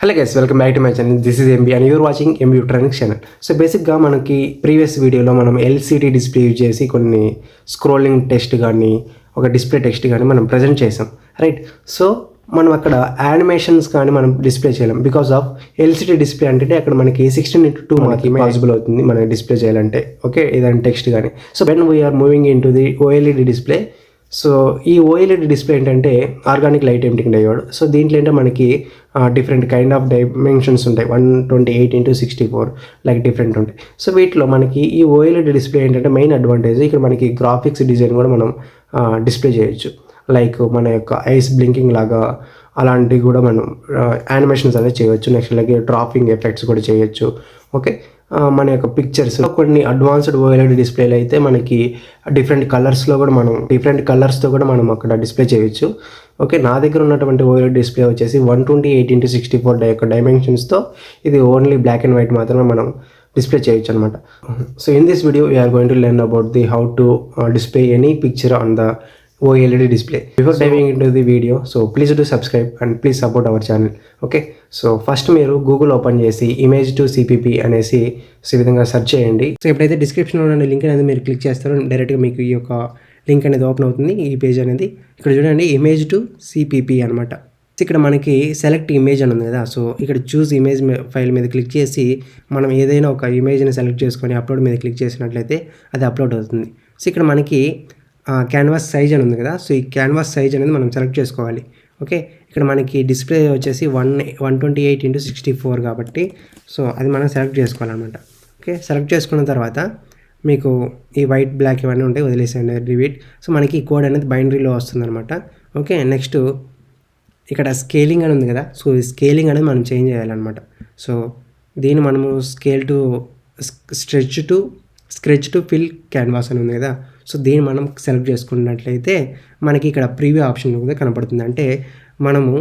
Hello guys, welcome back to my channel. This is MB and you're watching MB training channel. So బేసిక్గా మనకి previous వీడియోలో మనం LCD display use చేసి కొన్ని scrolling test కానీ ఒక డిస్ప్లే టెస్ట్ కానీ మనం ప్రజెంట్ చేసాం, రైట్? సో మనం అక్కడ యానిమేషన్స్ కానీ మనం డిస్ప్లే చేయలేం బికాస్ ఆఫ్ ఎల్సిడి డిస్ప్లే అంటే అక్కడ మనకి 16:2 మనకి పాసిబుల్ అవుతుంది మనకి డిస్ప్లే చేయాలంటే, ఓకే? ఏదైనా టెక్స్ట్ కానీ. So when we are moving in to the OLED display, so ఈ ఓఎల్ఈడి డిస్ప్లే ఏంటంటే organic light emitting diode. So దీంట్లో ఏంటంటే మనకి డిఫరెంట్ కైండ్ ఆఫ్ డైమెన్షన్స్ ఉంటాయి, 128x64 లైక్ డిఫరెంట్ ఉంటాయి. సో వీటిలో మనకి ఈ ఓఎల్ఈడి డిస్ప్లే ఏంటంటే మెయిన్ అడ్వాంటేజ్ ఇక్కడ మనకి గ్రాఫిక్స్ డిజైన్ కూడా మనం డిస్ప్లే చేయొచ్చు. లైక్ మన యొక్క ఐస్ బ్లింకింగ్ లాగా అలాంటివి కూడా మనం యానిమేషన్స్ అనేది చేయవచ్చు. నెక్స్ట్ అలాగే డ్రాపింగ్ ఎఫెక్ట్స్ కూడా చేయొచ్చు, ఓకే? మన యొక్క పిక్చర్స్ కొన్ని అడ్వాన్స్డ్ ఓఎల్ఈడి డిస్ప్లేలు అయితే మనకి డిఫరెంట్ కలర్స్తో కూడా మనం అక్కడ డిస్ప్లే చేయొచ్చు, ఓకే? నా దగ్గర ఉన్నటువంటి ఓఎల్ఈడి డిస్ప్లే వచ్చేసి 128x64 యొక్క డైమెన్షన్స్తో ఇది ఓన్లీ బ్లాక్ అండ్ వైట్ మాత్రమే మనం డిస్ప్లే చేయొచ్చు అనమాట. So in this video we are going to learn about the how to display any picture on the OLED display. Before diving into the video, so please do subscribe and please support our channel, okay? So first మీరు Google open చేసి image to CPP అనేసి ఈ విధంగా search చేయండి. So ఎప్పుడైతే డిస్క్రిప్షన్లో ఉన్న link అనేది మీరు క్లిక్ చేస్తారో డైరెక్ట్గా మీకు ఈ యొక్క లింక్ అనేది ఓపెన్ అవుతుంది, ఈ పేజ్ అనేది. ఇక్కడ చూడండి, ఇమేజ్ టు సిపిపి అనమాట. ఇక్కడ మనకి సెలెక్ట్ ఇమేజ్ అని ఉంది కదా, సో ఇక్కడ చూస్ ఇమేజ్ ఫైల్ మీద క్లిక్ చేసి మనం ఏదైనా ఒక ఇమేజ్ని సెలెక్ట్ చేసుకొని అప్లోడ్ మీద క్లిక్ చేసినట్లయితే అది అప్లోడ్ అవుతుంది. సో ఇక్కడ మనకి క్యాన్వాస్ సైజ్ అని ఉంది కదా, సో ఈ క్యాన్వాస్ సైజ్ అనేది మనం సెలెక్ట్ చేసుకోవాలి, ఓకే? ఇక్కడ మనకి డిస్ప్లే వచ్చేసి 128x64 కాబట్టి సో అది మనం సెలెక్ట్ చేసుకోవాలన్నమాట, ఓకే? సెలెక్ట్ చేసుకున్న తర్వాత మీకు ఈ వైట్ బ్లాక్ ఇవన్నీ ఉంటాయి, వదిలేసేయండి, డిలీట్. సో మనకి ఈ కోడ్ అనేది బైనరీలో వస్తుందన్నమాట, ఓకే? నెక్స్ట్ ఇక్కడ స్కేలింగ్ అని ఉంది కదా, సో ఈ స్కేలింగ్ అనేది మనం చేంజ్ చేయాలన్నమాట. సో దీన్ని మనము స్క్రెచ్ టు ఫిల్ క్యాన్వాస్ అని ఉంది కదా, సో దీన్ని మనం సెలెక్ట్ చేసుకున్నట్లయితే మనకి ఇక్కడ ప్రీవ్యూ ఆప్షన్ కూడా కనపడుతుంది. అంటే మనము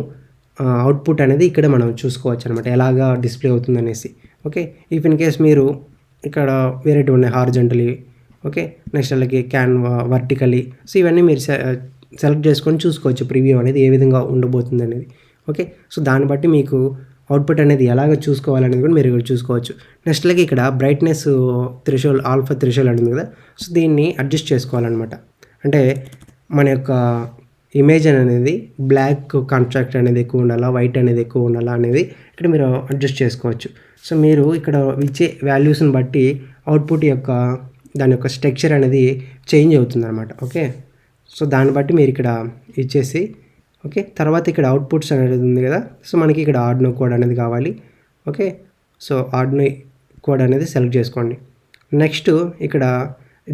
అవుట్పుట్ అనేది ఇక్కడ మనం చూసుకోవచ్చు అనమాట, ఎలాగా డిస్ప్లే అవుతుంది అనేసి, ఓకే? ఇఫ్ ఇన్ కేస్ మీరు ఇక్కడ వేరేటి ఉన్నాయి, హారిజంటలీ, ఓకే? నెక్స్ట్ అలాగే వర్టికలీ, సో ఇవన్నీ మీరు సెలెక్ట్ చేసుకొని చూసుకోవచ్చు ప్రీవ్యూ అనేది ఏ విధంగా ఉండబోతుంది అనేది, ఓకే? సో దాన్ని బట్టి మీకు అవుట్పుట్ అనేది ఎలాగ చూసుకోవాలనేది కూడా మీరు ఇక్కడ చూసుకోవచ్చు. నెక్స్ట్ అలాగే ఇక్కడ బ్రైట్నెస్ థ్రెషోల్డ్, ఆల్ఫా థ్రెషోల్డ్ అనేది కదా, సో దీన్ని అడ్జస్ట్ చేసుకోవాలన్నమాట. అంటే మన యొక్క ఇమేజ్ అనేది బ్లాక్ కాంట్రాక్ట్ అనేది ఎక్కువ ఉండాలా, వైట్ అనేది ఎక్కువ ఉండాలా అనేది ఇక్కడ మీరు అడ్జస్ట్ చేసుకోవచ్చు. సో మీరు ఇక్కడ ఇచ్చే వాల్యూస్ని బట్టి అవుట్పుట్ యొక్క దాని యొక్క స్ట్రక్చర్ అనేది చేంజ్ అవుతుంది అనమాట, ఓకే? సో దాన్ని బట్టి మీరు ఇక్కడ ఇచ్చేసి, ఓకే? తర్వాత ఇక్కడ అవుట్పుట్స్ అనేది ఉంది కదా, సో మనకి ఇక్కడ ఆర్డినో కోడ్ అనేది కావాలి, ఓకే? సో ఆర్డినో కోడ్ అనేది సెలెక్ట్ చేసుకోండి. నెక్స్ట్ ఇక్కడ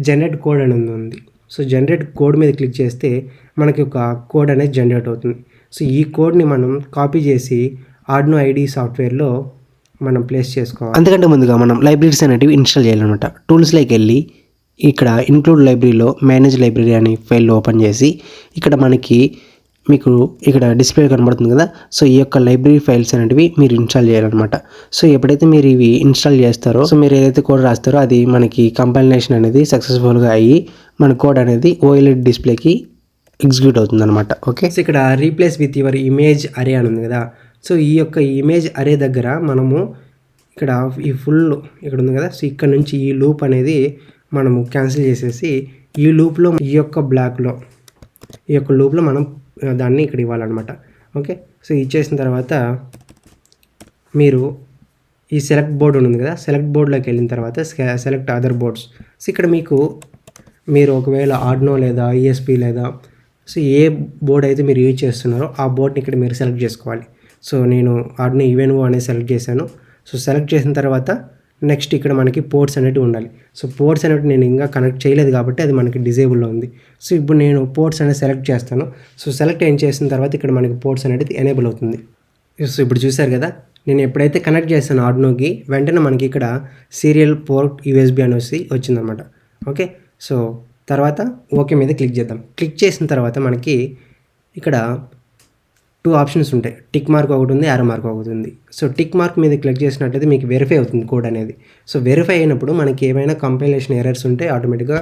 జనరేట్ కోడ్ అనేది ఉంది, సో జనరేట్ కోడ్ మీద క్లిక్ చేస్తే మనకి ఒక కోడ్ అనేది జనరేట్ అవుతుంది. సో ఈ కోడ్ని మనం కాపీ చేసి ఆర్డినో ఐడి సాఫ్ట్వేర్లో మనం ప్లేస్ చేసుకోవాలి. అంతకంటే ముందుగా మనం లైబ్రరీస్ అనేటివి ఇన్స్టాల్ చేయాలన్నమాట. టూల్స్లోకి వెళ్ళి ఇక్కడ ఇన్క్లూడ్ లైబ్రరీలో మేనేజ్ లైబ్రరీ అని ఫైల్ ఓపెన్ చేసి ఇక్కడ మీకు ఇక్కడ డిస్ప్లే కనబడుతుంది కదా, సో ఈ యొక్క లైబ్రరీ ఫైల్స్ అనేటివి మీరు ఇన్స్టాల్ చేయాలన్నమాట. సో ఎప్పుడైతే మీరు ఇవి ఇన్స్టాల్ చేస్తారో, సో మీరు ఏదైతే కోడ్ రాస్తారో అది మనకి కంపైలేషన్ అనేది సక్సెస్ఫుల్గా అయ్యి మన కోడ్ అనేది ఓఎల్ఈడి డిస్ప్లేకి ఎగ్జిక్యూట్ అవుతుంది అనమాట, ఓకే? సో ఇక్కడ రీప్లేస్ విత్ యువర్ ఇమేజ్ అరే అని ఉంది కదా, సో ఈ యొక్క ఇమేజ్ అరే దగ్గర మనము ఇక్కడ ఈ ఫుల్ ఇక్కడ ఉంది కదా, సో ఇక్కడ నుంచి ఈ లూప్ అనేది మనము క్యాన్సిల్ చేసేసి ఈ లూప్లో ఈ యొక్క లూప్లో మనం దాన్ని ఇక్కడ ఇవ్వాలన్నమాట, ఓకే? సో ఇచ్చేసిన తర్వాత మీరు ఈ సెలెక్ట్ బోర్డ్ ఉంది కదా, సెలెక్ట్ బోర్డ్లోకి వెళ్ళిన తర్వాత సెలెక్ట్ అదర్ బోర్డ్స్. సో ఇక్కడ మీరు ఒకవేళ ఆర్డినో లేదా ఈఎస్పి లేదా సో ఏ బోర్డ్ అయితే మీరు యూజ్ చేస్తున్నారో ఆ బోర్డ్ని ఇక్కడ మీరు సెలెక్ట్ చేసుకోవాలి. సో నేను ఆర్డినో ఈవెన్ఓ అనేది సెలెక్ట్ చేశాను. సో సెలెక్ట్ చేసిన తర్వాత నెక్స్ట్ ఇక్కడ మనకి పోర్ట్స్ అనేవి ఉండాలి. సో పోర్ట్స్ అనేవి నేను ఇంకా కనెక్ట్ చేయలేదు కాబట్టి అది మనకి డిజేబుల్లో ఉంది. సో ఇప్పుడు నేను పోర్ట్స్ అనేది సెలెక్ట్ చేస్తాను. సో సెలెక్ట్ చేసిన తర్వాత ఇక్కడ మనకి పోర్ట్స్ అనేది ఎనేబుల్ అవుతుంది. సో ఇప్పుడు చూసారు కదా, నేను ఎప్పుడైతే కనెక్ట్ చేస్తాను ఆర్డినోకి వెంటనే మనకి ఇక్కడ సీరియల్ పోర్ట్ యూఎస్బి అనేసి వచ్చిందనమాట, ఓకే? సో తర్వాత ఓకే మీద క్లిక్ చేద్దాం. క్లిక్ చేసిన తర్వాత మనకి ఇక్కడ 2 ఆప్షన్స్ ఉంటాయి, టిక్ మార్క్ ఒకటి ఉంది, యారో మార్క్ ఒకటి ఉంది. సో టిక్ మార్క్ మీద క్లిక్ చేసినట్లయితే మీకు వెరిఫై అవుతుంది కోడ్ అనేది. సో వెరిఫై అయినప్పుడు మనకి ఏమైనా కంపైలేషన్ ఎర్రర్స్ ఉంటే ఆటోమేటిక్గా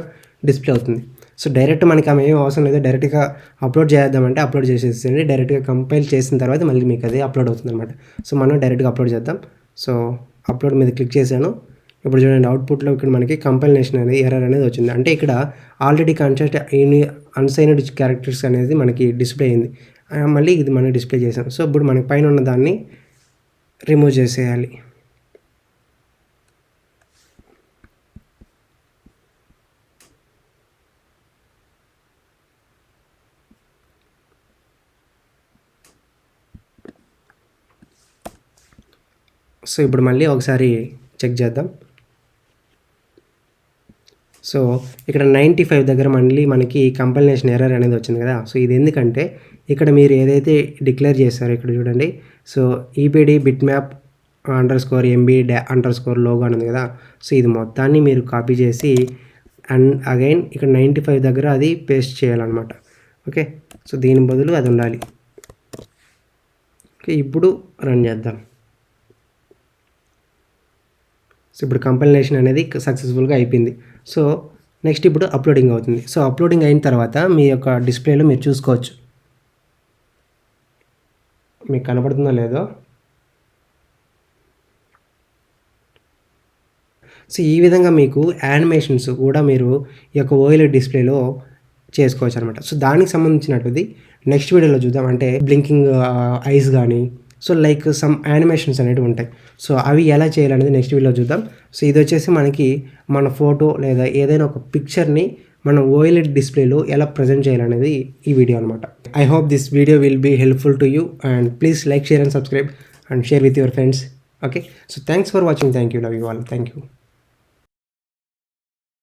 డిస్ప్లే అవుతుంది. సో డైరెక్ట్ మనకి ఆమె ఏం అవసరం లేదు, డైరెక్ట్గా అప్లోడ్ చేద్దామంటే అప్లోడ్ చేసేసేయండి. డైరెక్ట్గా కంపైల్ చేసిన తర్వాత మళ్ళీ మీకు అది అప్లోడ్ అవుతుంది అనమాట. సో మనం డైరెక్ట్గా అప్లోడ్ చేద్దాం. సో అప్లోడ్ మీద క్లిక్ చేశాను. ఇప్పుడు చూడండి అవుట్పుట్లో ఇక్కడ మనకి కంపైలేషన్ అనేది ఎర్రర్ అనేది వచ్చింది. అంటే ఇక్కడ ఆల్రెడీ కన్స్ట్రక్ట్ అన్సైన్డ్ క్యారెక్టర్స్ అనేది మనకి డిస్ప్లే అయింది. మళ్ళీ ఇది మనం డిస్ప్లే చేసాం. సో ఇప్పుడు మనకి పైన ఉన్న దాన్ని రిమూవ్ చేసేయాలి. సో ఇప్పుడు మళ్ళీ ఒకసారి చెక్ చేద్దాం. సో ఇక్కడ 95 దగ్గర మళ్ళీ మనకి కంపైలేషన్ ఎర్రర్ అనేది వచ్చింది కదా. సో ఇది ఎందుకంటే ఇక్కడ మీరు ఏదైతే డిక్లేర్ చేశారో ఇక్కడ చూడండి. So EPD bit map _MB_ logo అని ఉంది కదా. సో ఇది మొత్తాన్ని మీరు కాపీ చేసి అండ్ అగైన్ ఇక్కడ 95 దగ్గర అది పేస్ట్ చేయాలన్నమాట. ఓకే, సో దీని బదులు అది ఉండాలి. ఓకే, ఇప్పుడు రన్ చేద్దాం. సో ఇప్పుడు కంపైలేషన్ అనేది సక్సెస్ఫుల్గా అయిపోయింది. సో నెక్స్ట్ ఇప్పుడు అప్లోడింగ్ అవుతుంది. సో అప్లోడింగ్ అయిన తర్వాత మీ యొక్క డిస్ప్లేలో మీరు చూసుకోవచ్చు. మీకు కనపడుతుందో లేదో. సో ఈ విధంగా మీకు యానిమేషన్స్ కూడా మీరు ఈ యొక్క ఓఎల్ఈడి డిస్ప్లేలో చేసుకోవచ్చు అనమాట. సో దానికి సంబంధించినటువంటిది నెక్స్ట్ వీడియోలో చూద్దాం. అంటే బ్లింకింగ్ ఐస్ కానీ సో లైక్ సమ్ యానిమేషన్స్ అనేవి ఉంటాయి. సో అవి ఎలా చేయాలనేది నెక్స్ట్ వీడియోలో చూద్దాం. సో ఇది వచ్చేసి మనకి మన ఫోటో లేదా ఏదైనా ఒక పిక్చర్ని మనం ఓఎల్ఈడి డిస్ప్లేలో ఎలా ప్రజెంట్ చేయాలనేది ఈ వీడియో అనమాట. I hope this video will be helpful to you and please like, share and subscribe and share with your friends. Okay, so thanks for watching. Thank you, love you all. Thank you.